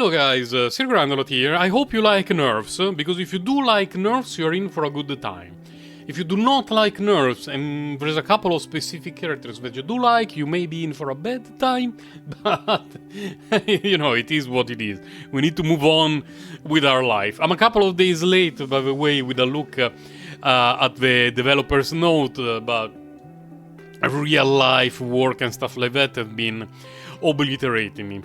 Hello guys, Sir Grandelot here. I hope you like nerfs, because if you do like nerfs, you're in for a good time. If you do not like nerfs, and there's a couple of specific characters that you do like, you may be in for a bad time, but, you know, it is what it is. We need to move on with our life. I'm a couple of days late, by the way, with a look at the developer's note, but real life work and stuff like that have been obliterating me.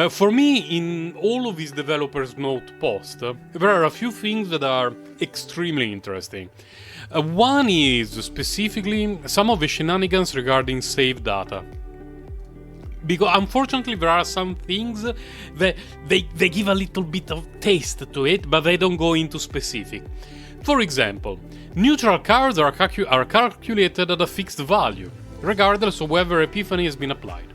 For me, in all of these developers' note posts, there are a few things that are extremely interesting. One is specifically some of the shenanigans regarding save data. Because unfortunately there are some things that they give a little bit of taste to it, but they don't go into specific. For example, neutral cards are calculated at a fixed value, regardless of whether Epiphany has been applied.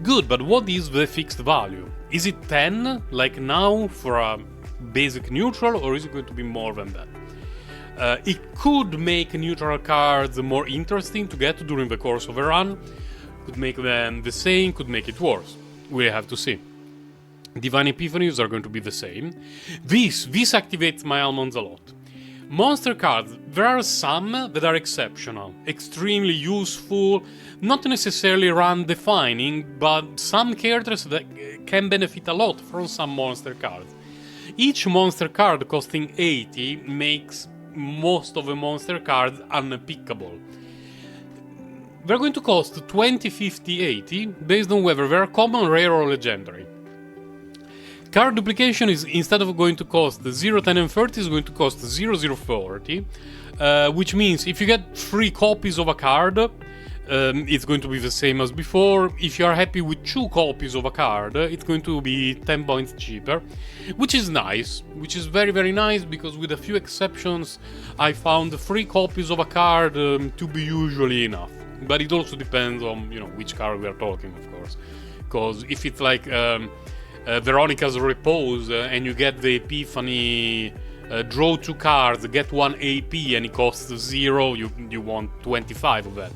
Good, but what is the fixed value? Is it 10, like now, for a basic neutral, or is it going to be more than that? It could make neutral cards more interesting to get during the course of a run, could make them the same, could make it worse. We have to see. Divine Epiphanies are going to be the same. This activates my almonds a lot. Monster cards, there are some that are exceptional, extremely useful, not necessarily run defining, but some characters that can benefit a lot from some monster cards. Each monster card costing 80 makes most of the monster cards unpickable. They're going to cost 20, 50, 80 based on whether they're common, rare or legendary. Card duplication is, instead of going to cost 0, 10 and 30, is going to cost 0, 0, 40, which means if you get 3 copies of a card, it's going to be the same as before. If you are happy with 2 copies of a card, it's going to be 10 points cheaper, which is nice, which is very, very nice, because with a few exceptions, I found 3 copies of a card to be usually enough. But it also depends on, you know, which card we are talking, of course. Because if it's like Veronica's Repose, and you get the Epiphany, draw 2 cards, get 1 AP, and it costs 0, you want 25 of that.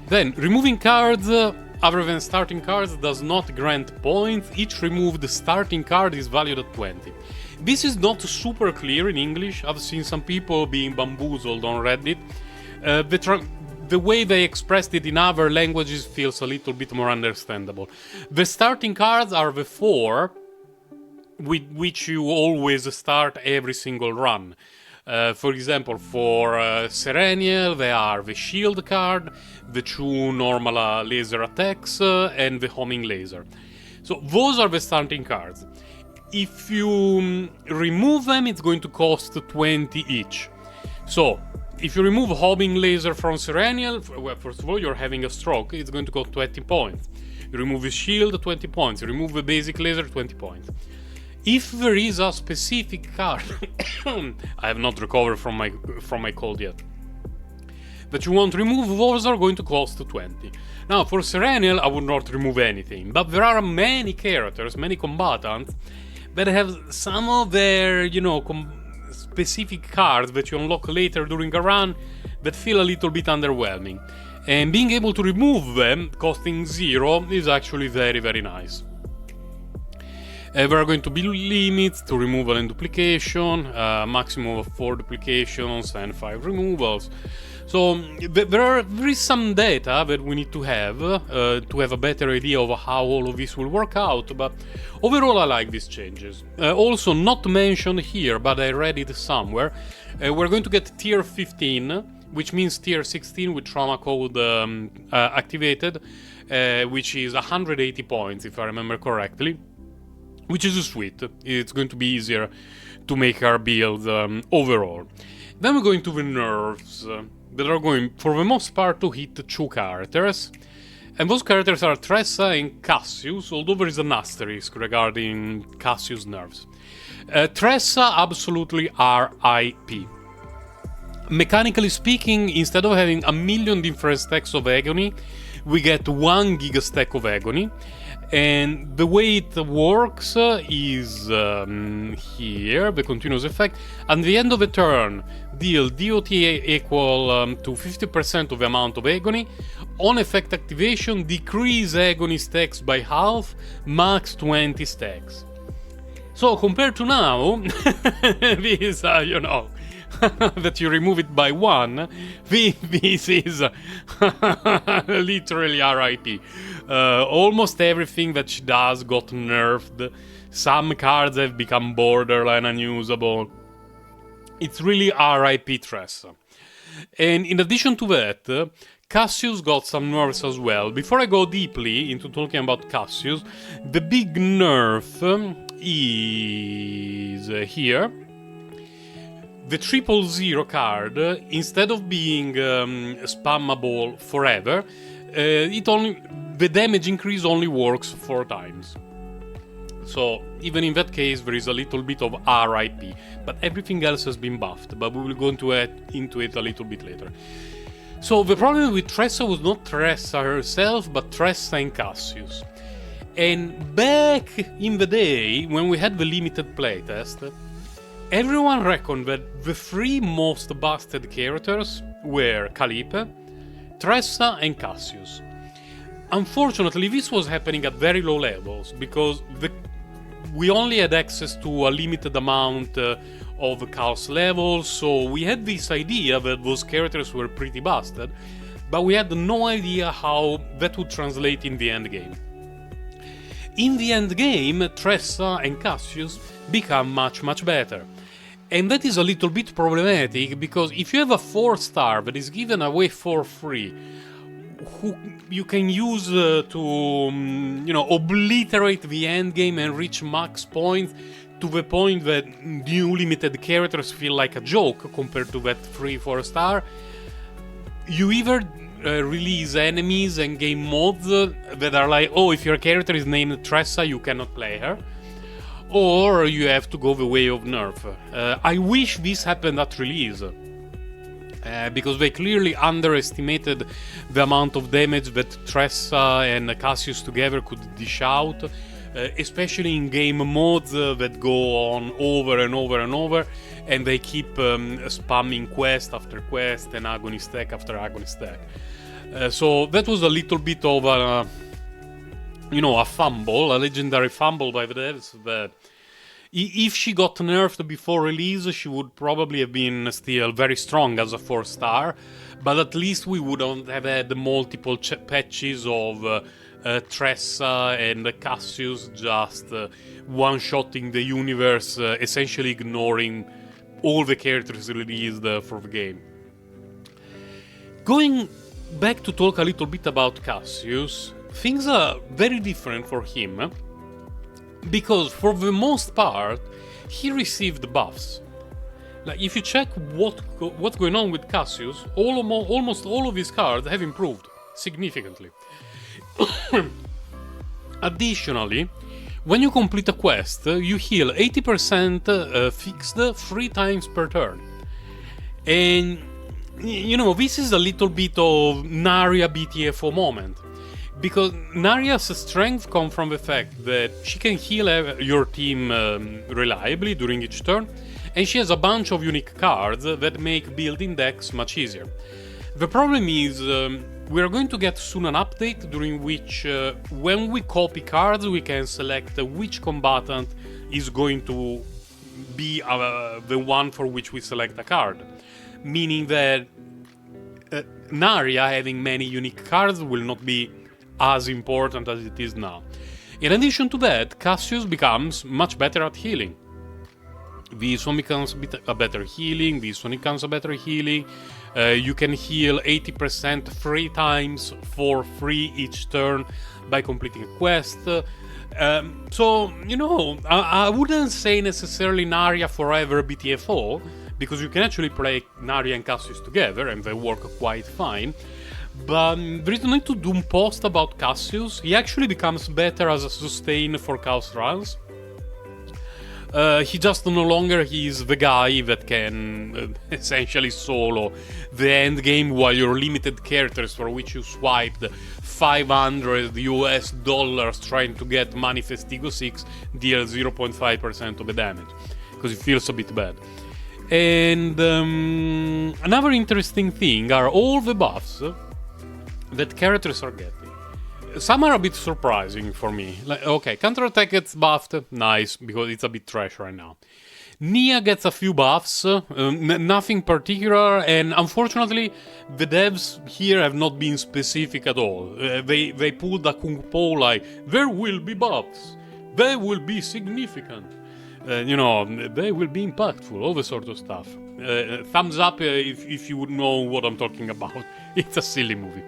Then, removing cards other than starting cards does not grant points. Each removed starting card is valued at 20. This is not super clear in English. I've seen some people being bamboozled on Reddit. The way they expressed it in other languages feels a little bit more understandable. The starting cards are the 4 with which you always start every single run. For example, for Serenial, they are the shield card, the 2 normal laser attacks, and the homing laser. So those are the starting cards. If you remove them, it's going to cost 20 each. So, if you remove homing laser from Serenial, well, first of all, you're having a stroke, it's going to cost 20 points. You remove the shield, 20 points. You remove the basic laser, 20 points. If there is a specific card, I have not recovered from my cold yet, that you want to remove, those are going to cost 20. Now, for Serenial, I would not remove anything, but there are many characters, many combatants, that have some of their, you know, specific cards that you unlock later during a run that feel a little bit underwhelming. And being able to remove them, costing 0, is actually very, very nice. There are going to be limits to removal and duplication, maximum of 4 duplications and 5 removals. So there is some data that we need to have a better idea of how all of this will work out, but overall I like these changes. Also, not mentioned here, but I read it somewhere, we're going to get tier 15, which means tier 16 with trauma code activated, which is 180 points if I remember correctly. Which is sweet. It's going to be easier to make our build overall. Then we're going to the nerfs that are going, for the most part, to hit 2 characters. And those characters are Tressa and Cassius, although there is an asterisk regarding Cassius' nerfs. Tressa, absolutely RIP. Mechanically speaking, instead of having a million different stacks of Agony, we get 1 giga stack of Agony. And the way it works is here, the continuous effect. At the end of the turn, deal DOT equal to 50% of the amount of Agony, On effect activation, decrease agony stacks by half, max 20 stacks. So compared to now, this, that you remove it by 1, this is literally RIP. Almost everything that she does got nerfed. Some cards have become borderline unusable. It's really RIP Tressa. And in addition to that, Cassius got some nerfs as well. Before I go deeply into talking about Cassius, the big nerf is here. The 000 card, instead of being spammable forever, the damage increase only works 4 times. So even in that case, there is a little bit of RIP, but everything else has been buffed. But we will go into it a little bit later. So the problem with Tressa was not Tressa herself, but Tressa and Cassius. And back in the day, when we had the limited playtest, everyone reckoned that the 3 most busted characters were Calliope, Tressa, and Cassius. Unfortunately, this was happening at very low levels, because we only had access to a limited amount of Chaos levels, so we had this idea that those characters were pretty busted, but we had no idea how that would translate in the end game. In the end game, Tressa and Cassius become much better. And that is a little bit problematic, because if you have a 4-star that is given away for free, who you can use to obliterate the endgame and reach max points to the point that new limited characters feel like a joke compared to that free 4-star, you either release enemies and game mods that are like, oh, if your character is named Tressa, you cannot play her, or you have to go the way of nerf. I wish this happened at release, because they clearly underestimated the amount of damage that Tressa and Cassius together could dish out, especially in game modes that go on over and over and over, and they keep spamming quest after quest and agony stack after agony stack. So that was a little bit of a fumble, a legendary fumble by the devs, that if she got nerfed before release, she would probably have been still very strong as a 4-star, but at least we wouldn't have had multiple patches of Tressa and Cassius just one-shotting the universe, essentially ignoring all the characters released for the game. Going back to talk a little bit about Cassius, things are very different for him, because for the most part he received buffs. Like, if you check what's going on with Cassius, almost all of his cards have improved significantly. Additionally, when you complete a quest, you heal 80% fixed 3 times per turn. And this is a little bit of Narya BTFO moment, because Narya's strength comes from the fact that she can heal your team reliably during each turn, and she has a bunch of unique cards that make building decks much easier. The problem is, we are going to get soon an update during which, when we copy cards, we can select which combatant is going to be the one for which we select a card. Meaning that Narya having many unique cards will not be as important as it is now. In addition to that, Cassius becomes much better at healing. This one becomes a better healing, this one becomes a better healing. You can heal 80% 3 times for free each turn by completing a quest. So, I wouldn't say necessarily Narya forever BTFO, because you can actually play Narya and Cassius together and they work quite fine. But there is no need to doom post about Cassius. He actually becomes better as a sustain for Chaos runs. He just no longer is the guy that can essentially solo the end game while your limited characters for which you swiped $500 trying to get Manifest Ego 6 deal 0.5% of the damage, because it feels a bit bad. And another interesting thing are all the buffs that characters are getting. Some are a bit surprising for me. Like, okay, counterattack gets buffed, nice, because it's a bit trash right now. Nia gets a few buffs, nothing particular, and unfortunately, the devs here have not been specific at all. They pulled a Kung Po like, there will be buffs, they will be significant, they will be impactful, all the sort of stuff. Thumbs up if you would know what I'm talking about. It's a silly movie.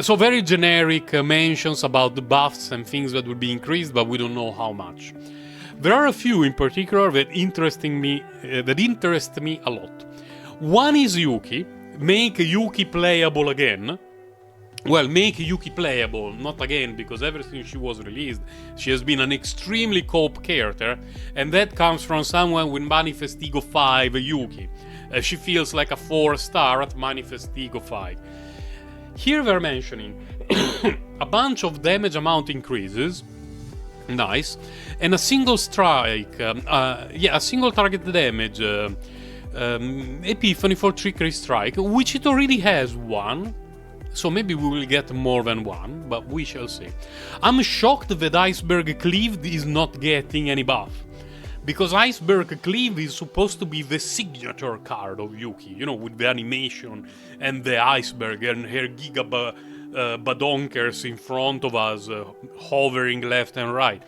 So very generic mentions about the buffs and things that will be increased, but we don't know how much. There are a few in particular that interest me a lot. One is Yuki. Make Yuki playable again. Well, make Yuki playable, not again, because ever since she was released, she has been an extremely cope character, and that comes from someone with Manifest Ego 5 Yuki. She feels like a 4-star at Manifest Ego 5. Here they're mentioning a bunch of damage amount increases, nice, and a single strike, a single target damage epiphany for Trickery Strike, which it already has one, so maybe we will get more than one, but we shall see. I'm shocked that Iceberg Cleave is not getting any buff. Because Iceberg Cleave is supposed to be the signature card of Yuki, with the animation and the iceberg and her badonkers in front of us, hovering left and right.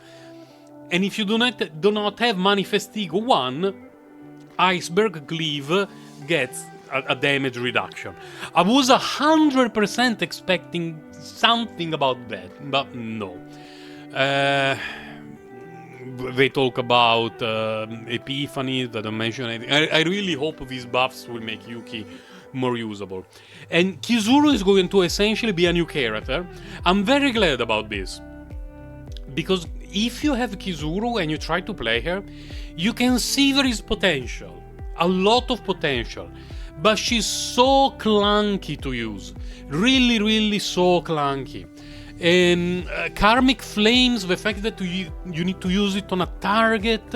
And if you do not have Manifest Ego 1, Iceberg Cleave gets a damage reduction. I was 100% expecting something about that, but no. They talk about Epiphany, that I mentioned anything. I really hope these buffs will make Yuki more usable. And Kizuru is going to essentially be a new character. I'm very glad about this. Because if you have Kizuru and you try to play her, you can see there is potential. A lot of potential. But she's so clunky to use. Really, really so clunky. And Karmic Flames, the fact that you need to use it on a target,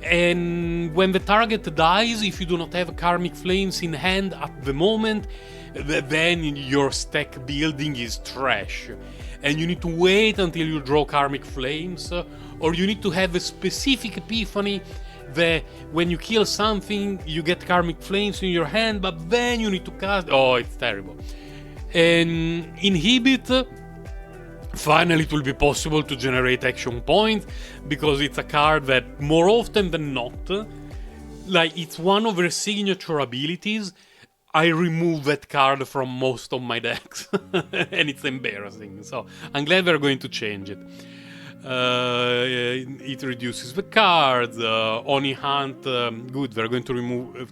and when the target dies, if you do not have Karmic Flames in hand at the moment, then your stack building is trash. And you need to wait until you draw Karmic Flames, or you need to have a specific epiphany that when you kill something, you get Karmic Flames in your hand, but then you need to cast... Oh, it's terrible. And Inhibit... Finally, it will be possible to generate action points, because it's a card that more often than not, like, it's one of her signature abilities. I remove that card from most of my decks, and it's embarrassing. So I'm glad they're going to change it. It reduces the cards. Oni Hunt, good. They're going to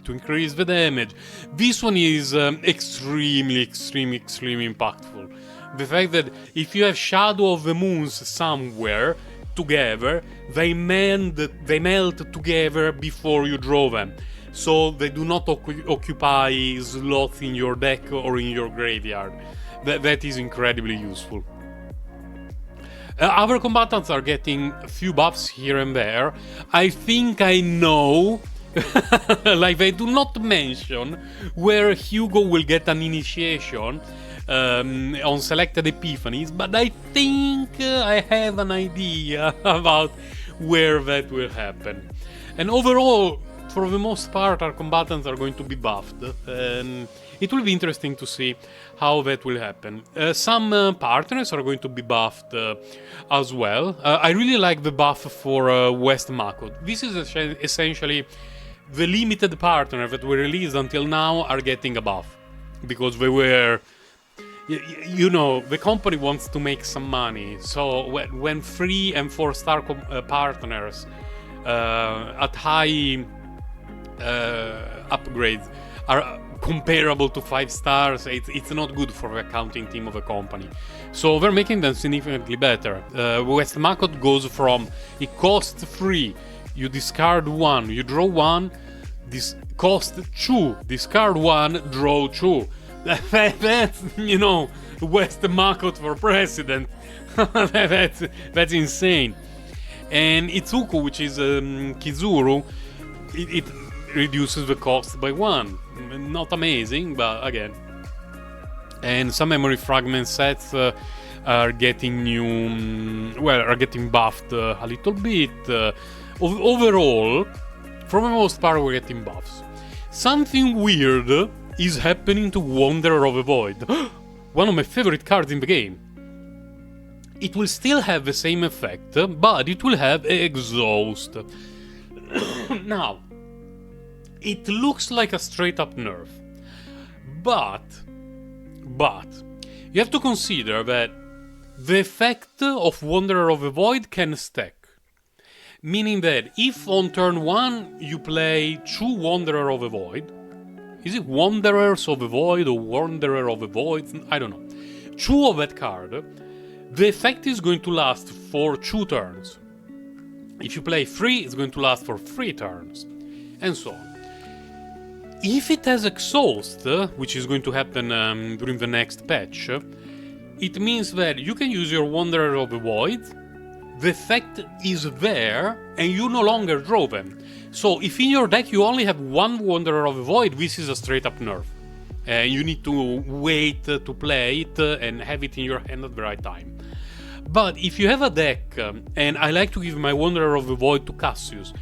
increase the damage. This one is extremely impactful. The fact that if you have Shadow of the Moons somewhere together, they melt together before you draw them. So they do not occupy slots in your deck or in your graveyard. That is incredibly useful. Other combatants are getting a few buffs here and there. I think I know. Like, they do not mention where Hugo will get an initiation. On selected epiphanies, but I think I have an idea about where that will happen. And overall, for the most part, our combatants are going to be buffed, and it will be interesting to see how that will happen. Some partners are going to be buffed as well. I really like the buff for West Mako. This is essentially the limited partner that were released until now are getting a buff, because they were... the company wants to make some money, so when 3 and 4-star partners at high upgrades are comparable to 5 stars, it's not good for the accounting team of a company. So they're making them significantly better. West Makot goes from, it costs 3, you discard 1, you draw 1, this cost 2, discard 1, draw 2. That's, West Makot for president. that's insane. And Itsuko, which is Kizuru, it reduces the cost by 1. Not amazing, but again. and some memory fragment sets are getting are getting buffed a little bit. Overall, for the most part, we're getting buffs. Something weird is happening to Wanderer of the Void, one of my favorite cards in the game. It will still have the same effect, but it will have Exhaust. Now, it looks like a straight up nerf, but you have to consider that the effect of Wanderer of the Void can stack. Meaning that if on turn 1 you play 2 Wanderer of the Void, is it Wanderers of the Void or Wanderer of the Void? I don't know. 2 of that card, the effect is going to last for 2 turns. If you play 3, it's going to last for 3 turns, and so on. If it has Exhaust, which is going to happen during the next patch, it means that you can use your Wanderer of the Void, the effect is there, and you no longer draw them. So if in your deck you only have 1 Wanderer of the Void, this is a straight up nerf. You need to wait to play it and have it in your hand at the right time. But if you have a deck, and I like to give my Wanderer of the Void to Cassius,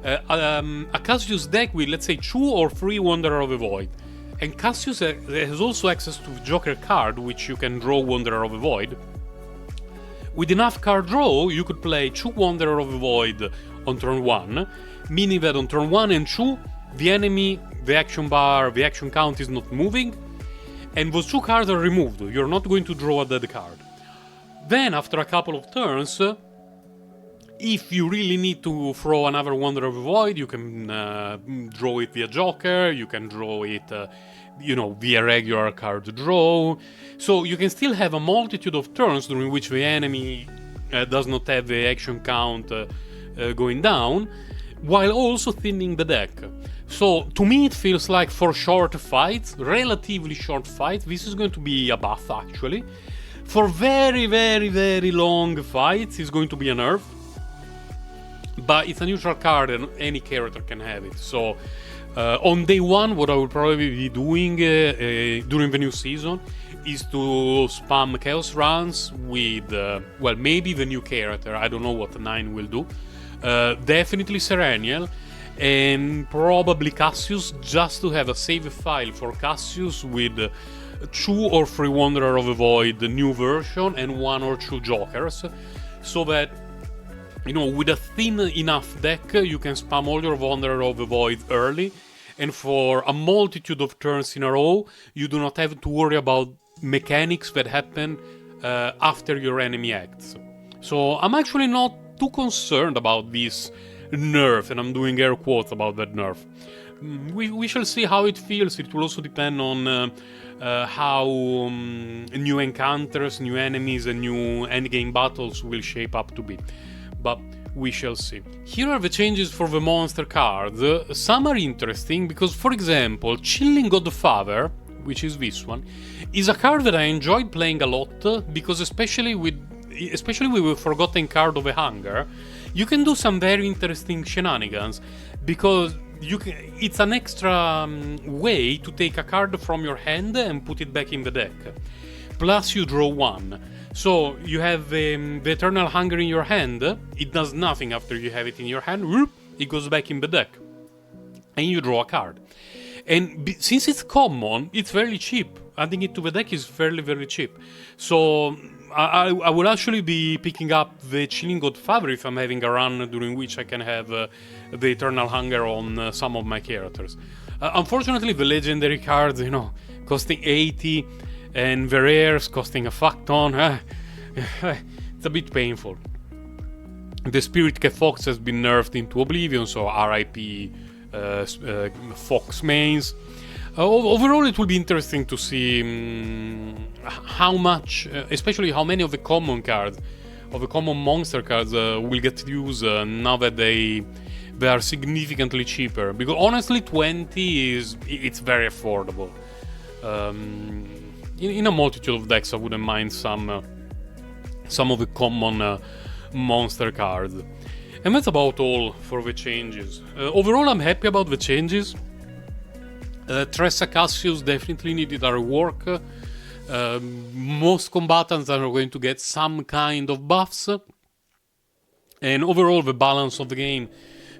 a Cassius deck with, let's say, 2 or 3 Wanderer of the Void, and Cassius has also access to the Joker card, which you can draw Wanderer of the Void. With enough card draw, you could play 2 Wanderer of the Void on turn 1, meaning that on turn 1 and 2, the enemy, the action bar, the action count is not moving, and those 2 cards are removed. You're not going to draw a dead card. Then, after a couple of turns, if you really need to throw another Wanderer of the Void, you can draw it via Joker, you can draw it via regular card draw. So you can still have a multitude of turns during which the enemy does not have the action count going down, while also thinning the deck. So to me it feels like for short fights, relatively short fights, this is going to be a buff actually. For very, very, very long fights, it's going to be a nerf. But it's a neutral card and any character can have it. So on day 1, what I will probably be doing during the new season is to spam Chaos runs with, maybe the new character. I don't know what 9 will do. Definitely Serenial. And probably Cassius, just to have a save file for Cassius with 2 or 3 Wanderer of the Void, the new version, and 1 or 2 Jokers, so that, with a thin enough deck, you can spam all your Wanderer of the Void early, and for a multitude of turns in a row, you do not have to worry about mechanics that happen after your enemy acts. So I'm actually not too concerned about this nerf, and I'm doing air quotes about that nerf. We shall see how it feels. It will also depend on how new encounters, new enemies, and new endgame battles will shape up to be. But we shall see. Here are the changes for the monster cards. Some are interesting because, for example, Chilling Godfather, which is this one, is a card that I enjoyed playing a lot because especially with the Forgotten Card of the Hunger, you can do some very interesting shenanigans because it's an extra way to take a card from your hand and put it back in the deck. Plus you draw 1. So you have the Eternal Hunger in your hand, it does nothing after you have it in your hand, whoop, it goes back in the deck. And you draw a card. And since it's common, it's very cheap. Adding it to the deck is fairly, very cheap. So I will actually be picking up the Chilling Godfather if I'm having a run during which I can have the Eternal Hunger on some of my characters. Unfortunately, the legendary cards, costing 80, and the rares costing a fuck ton, it's a bit painful. The Spirit Cat Fox has been nerfed into oblivion, so RIP Fox mains. Overall, it will be interesting to see how much, especially how many of the common cards, of the common monster cards, will get used now that they are significantly cheaper. Because honestly, 20 it's very affordable. In a multitude of decks, I wouldn't mind some of the common monster cards. And that's about all for the changes. Overall, I'm happy about the changes. Tressa Cassius definitely needed a rework. Most combatants are going to get some kind of buffs, and overall the balance of the game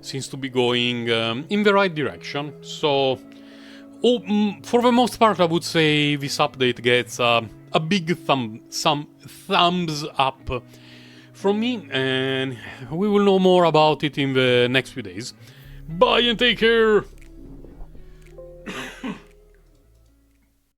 seems to be going in the right direction. So, for the most part, I would say this update gets a big thumbs up from me, and we will know more about it in the next few days. Bye and take care!